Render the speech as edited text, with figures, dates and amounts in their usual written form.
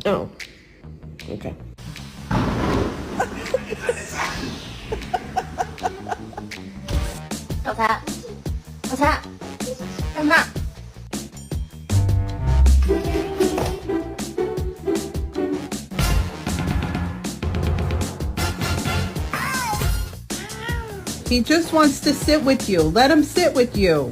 Oh, okay. Elsa. Elsa. Come on. He just wants to sit with you. Let him sit with you.